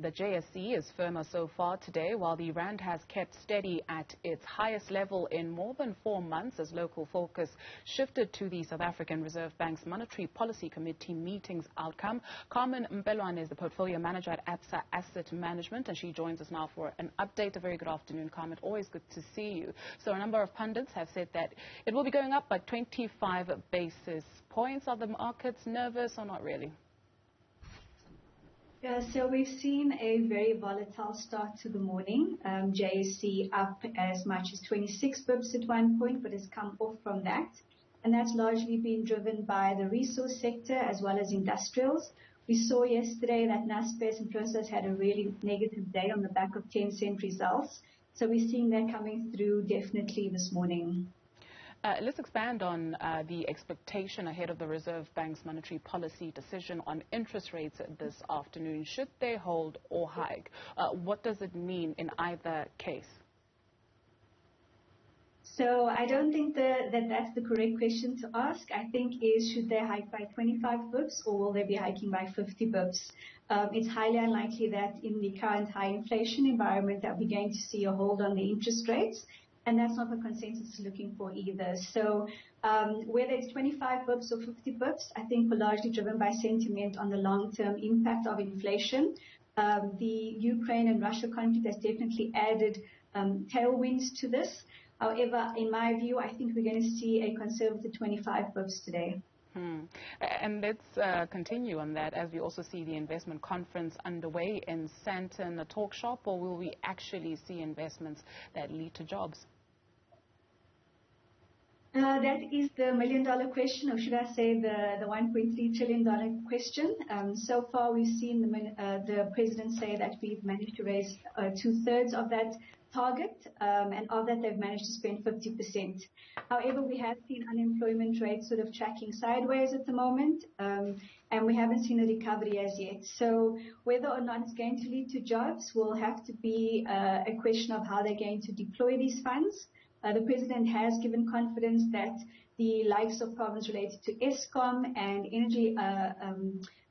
The JSE is firmer so far today, while the rand has kept steady at its highest level in more than 4 months as local focus shifted to the South African Reserve Bank's Monetary Policy Committee meeting's outcome. Carmen Mpelwane is the portfolio manager at Absa Asset Management, and she joins us now for an update. A very good afternoon, Carmen. Always good to see you. So a number of pundits have said that it will be going up by 25 basis points. Are the markets nervous or not really? Yeah, so we've seen a very volatile start to the morning. JSE up as much as 26 bips at one point, but has come off from that. And that's largely been driven by the resource sector as well as industrials. We saw yesterday that Naspers and Prosus had a really negative day on the back of 10-cent results. So we're seeing that coming through definitely this morning. Let's expand on the expectation ahead of the Reserve Bank's monetary policy decision on interest rates this afternoon. Should they hold or hike? What does it mean in either case? So I don't think that's the correct question to ask. I think is, should they hike by 25 bips or will they be hiking by 50 bips? It's highly unlikely that in the current high inflation environment that we're going to see a hold on the interest rates. And that's not what consensus is looking for either. So whether it's 25 bips or 50 bips, I think we're largely driven by sentiment on the long-term impact of inflation. The Ukraine and Russia conflict has definitely added tailwinds to this. However, in my view, I think we're going to see a conservative 25 bips today. And let's continue on that as we also see the investment conference underway in Sandton, a talk shop, or will we actually see investments that lead to jobs? That is the million-dollar question, or should I say the $1.3 trillion question. So far, we've seen the president say that we've managed to raise 2/3 of that target, and of that they've managed to spend 50%. However, we have seen unemployment rates sort of tracking sideways at the moment, and we haven't seen a recovery as yet. So whether or not it's going to lead to jobs will have to be a question of how they're going to deploy these funds. The president has given confidence that the likes of problems related to Eskom and energy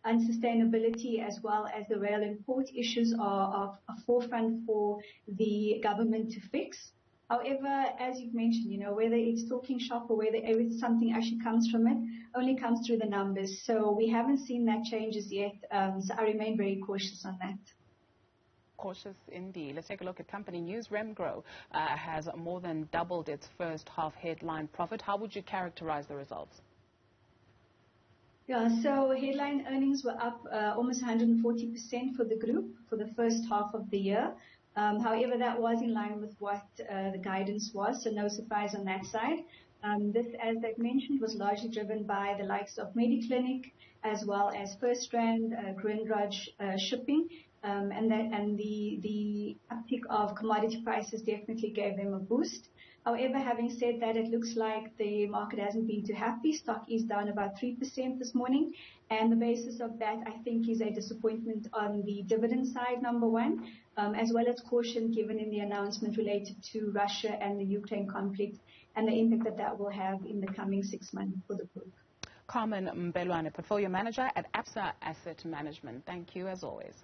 unsustainability, as well as the rail and port issues, are a forefront for the government to fix. However, as you've mentioned, whether it's talking shop or whether something actually comes from it, only comes through the numbers. So we haven't seen that changes yet. So I remain very cautious on that. Cautious indeed. Let's take a look at company Newzroom Afrika. Has more than doubled its first half headline profit. How would you characterize the results? Yeah, so headline earnings were up almost 140% for the group for the first half of the year. However, that was in line with what the guidance was, so no surprise on that side. This, as I've mentioned, was largely driven by the likes of Mediclinic as well as FirstRand, Grindrod Shipping, and the uptick of commodity prices definitely gave them a boost. However, having said that, it looks like the market hasn't been too happy. Stock is down about 3% this morning. And the basis of that, I think, is a disappointment on the dividend side, number one, as well as caution given in the announcement related to Russia and the Ukraine conflict and the impact that will have in the coming 6 months for the group. Carmen Mpelwane, portfolio manager at Absa Asset Management. Thank you as always.